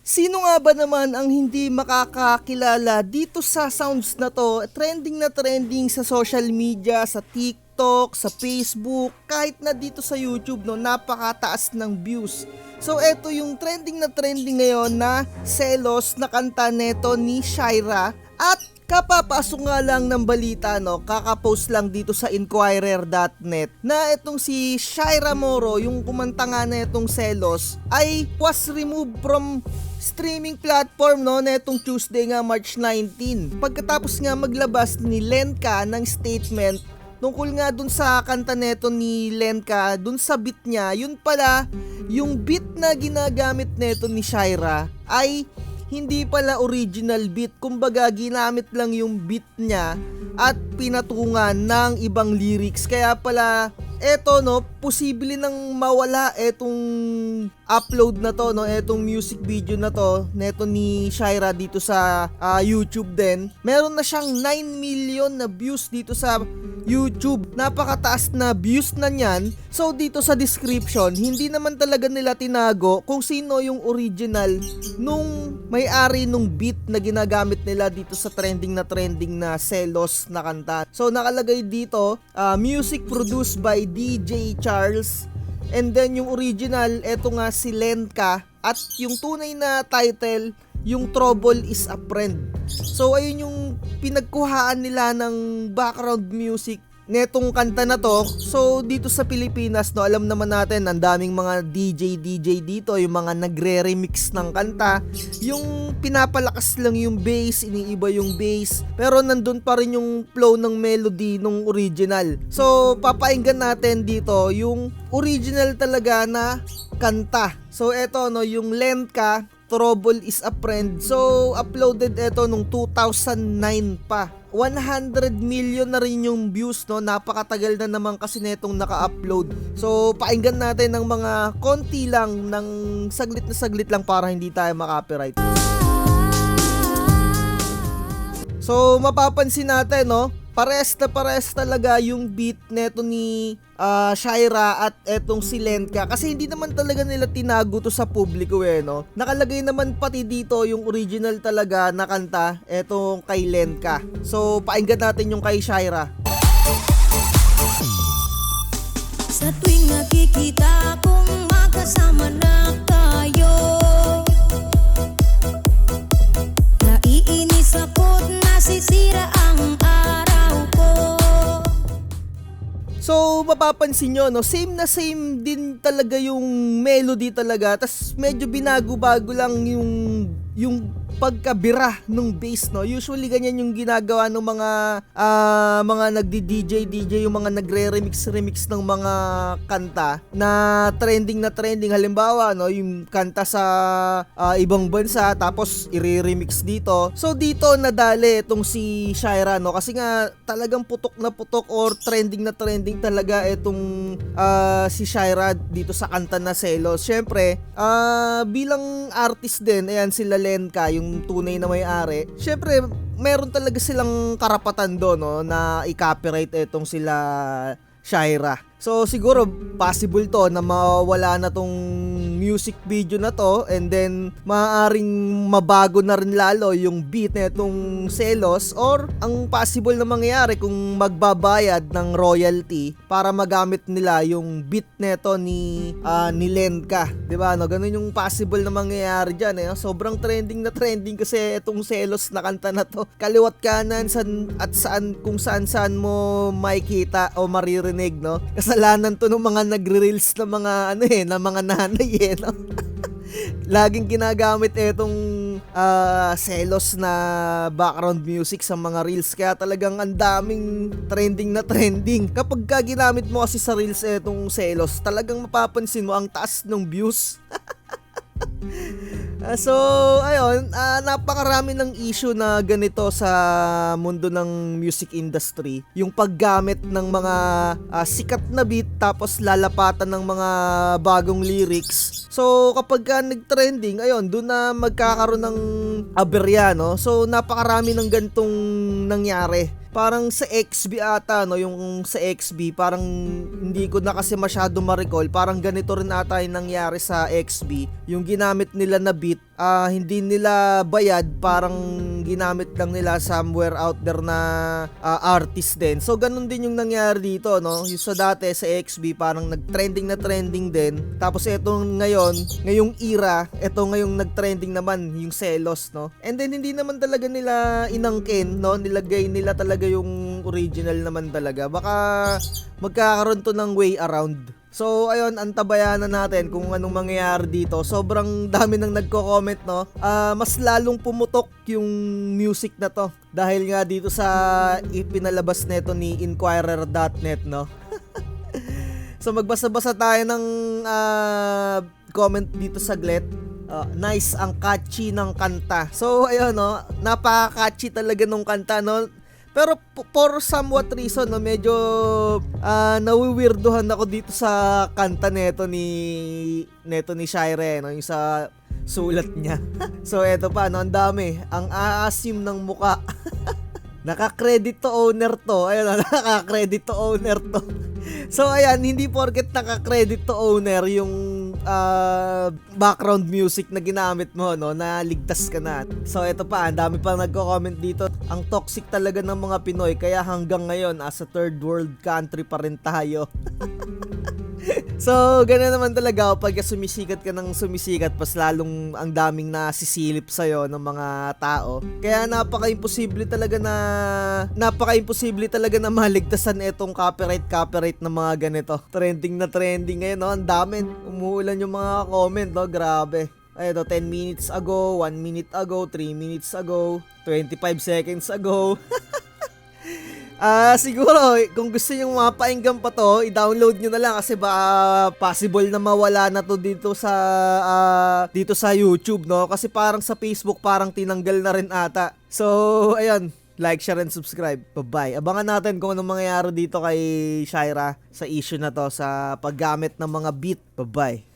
Sino nga ba naman ang hindi makakakilala dito sa sounds na to? Trending na trending sa social media, sa TikTok, sa Facebook, kahit na dito sa YouTube, no, napakataas ng views. So eto yung trending na trending ngayon na Selos na kanta neto ni Shaira. At kapapasok nga lang ng balita, no, kakapost lang dito sa Inquirer.net na itong si Shaira Moro, yung kumanta nga na itong Selos, ay was removed from streaming platform, no, netong Tuesday nga March 19. Pagkatapos nga maglabas ni Lenka ng statement tungkol nga dun sa kanta neto ni Lenka, dun sa beat niya, yun pala, yung beat na ginagamit neto ni Shaira ay hindi pala original beat. Kumbaga ginamit lang yung beat niya at pinatungan ng ibang lyrics. Kaya pala eto, no, posible nang mawala etong upload na to, no, etong music video na to neto ni Shaira dito sa YouTube din. Meron na siyang 9 million na views dito sa YouTube. Napakataas na views na niyan. So dito sa description, hindi naman talaga nila tinago kung sino yung original nung may-ari nung beat na ginagamit nila dito sa trending na Selos na kanta. So nakalagay dito, music produced by DJ Charles, and then yung original, eto nga si Lenka, at yung tunay na title, yung Trouble is a Friend. So ayun yung pinagkuhaan nila ng background music netong kanta na to. So dito sa Pilipinas, no, alam naman natin ang daming mga DJ dito, yung mga nagre-remix ng kanta, yung pinapalakas lang yung bass, iniiba yung bass, pero nandun pa rin yung flow ng melody nung original. So papainggan natin dito yung original talaga na kanta. So eto, no, yung Lenka, Trouble is a Friend. So uploaded eto nung 2009 pa. 100 million na rin yung views, no. Napakatagal na naman kasi netong naka-upload. So painggan natin ng mga konti lang, ng saglit na saglit lang para hindi tayo makopyright. So mapapansin natin, no, pares talaga yung beat neto ni Shaira at etong si Lenka, kasi hindi naman talaga nila tinago to sa publiko, no. Nakalagay naman pati dito yung original talaga na kanta, etong kay Lenka. So painggan natin yung kay Shaira. Sa tuwing nakikita kong magkasama na tayo, naiinis ako't nasisira ang araw ko. So mapapansin nyo, no, same na same din talaga yung melody talaga, tas medyo binago-bago lang yung pagkabira ng bass, no. Usually ganyan yung ginagawa ng mga nagdi-DJ, yung mga nagre-remix ng mga kanta na trending. Halimbawa, no, yung kanta sa ibang bansa tapos i-remix dito. So dito nadali itong si Shaira, no, kasi nga talagang putok na putok or trending na trending talaga itong si Shaira dito sa kanta na Selos. Syempre, bilang artist din, ayan sila Lenka, yung tunay na may-ari, syempre meron talaga silang karapatan doon, no, na i-copyright itong sila Shaira. So siguro possible to na mawala na tong music video na to, and then maaaring mabago na rin lalo yung beat na itong Selos, or ang possible na mangyayari kung magbabayad ng royalty para magamit nila yung beat neto ni Lenka, 'di ba, no? Ganun yung possible na mangyayari diyan, eh. Sobrang trending na trending kasi itong Selos na kanta na to. Kaliwat kanan kung saan mo makikita o maririnig, no? Kasalanan to ng mga nagre-reels na mga na mga nanay, no? Laging ginagamit itong Selos na background music sa mga reels, kaya talagang ang daming trending na trending. Kapag ginamit mo kasi sa reels itong Selos, talagang mapapansin mo ang taas ng views. So ayun, napakarami ng issue na ganito sa mundo ng music industry. Yung paggamit ng mga sikat na beat tapos lalapatan ng mga bagong lyrics. So kapag nag-trending, ayun, doon na magkakaroon ng aberya, no? So napakarami ng gantong nangyari. Parang sa XB ata, no, yung sa XB, parang hindi ko na kasi masyado ma-recall, parang ganito rin ata yung nangyari sa XB, yung ginamit nila na beat hindi nila bayad, parang ginamit lang nila somewhere out there na artist din. So ganun din yung nangyari dito, no? Yung sa dati sa XB parang nag-trending na trending din. Tapos ngayong era, ngayong nag-trending naman yung Selos, no? And then hindi naman talaga nila inangkin, no? Nilagay nila talaga yung original naman talaga. Baka magkakaroon to ng way around. So ayun, antabayanan natin kung anong mangyayari dito. Sobrang dami nang nagko-comment, no. Mas lalong pumutok yung music na to dahil nga dito sa ipinalabas nito ni Inquirer.net, no. So magbasa-basa tayo ng comment dito saglit. Nice, ang catchy ng kanta. So ayun, no, napaka-catchy talaga nung kanta, no. Pero for somewhat reason, no, medyo nawiwirduhan ako dito sa kanta neto ni Shire, no, yung sa sulat niya. So eto pa, no, ang dami. Ang aasim ng muka. Naka-credit to owner to. Ayun, naka-credit to owner to. So ayan, hindi porket naka-credit to owner yung background music na ginamit mo, no, na ligtas ka na. So eto pa, ang dami pa nagko-comment dito. Ang toxic talaga ng mga Pinoy, kaya hanggang ngayon as a third world country pa rin tayo. So ganun naman talaga pag sumisikat ka ng sumisikat, pas lalong ang daming nasisilip sa'yo ng mga tao. Kaya napaka-imposible talaga na maligtasan itong copyright ng mga ganito. Trending na trending ngayon, no? Ang dami, umuulan yung mga comment, no? Grabe. Ay, ito, 10 minutes ago, 1 minute ago, 3 minutes ago, 25 seconds ago. Siguro kung gusto niyo mapainggan pa to, i-download niyo na lang kasi baka possible na mawala na to dito sa YouTube, no? Kasi parang sa Facebook parang tinanggal na rin ata. So, ayun, like, share, and subscribe. Bye-bye. Abangan natin kung anong mangyayari dito kay Shira sa issue na to sa paggamit ng mga beat. Bye-bye.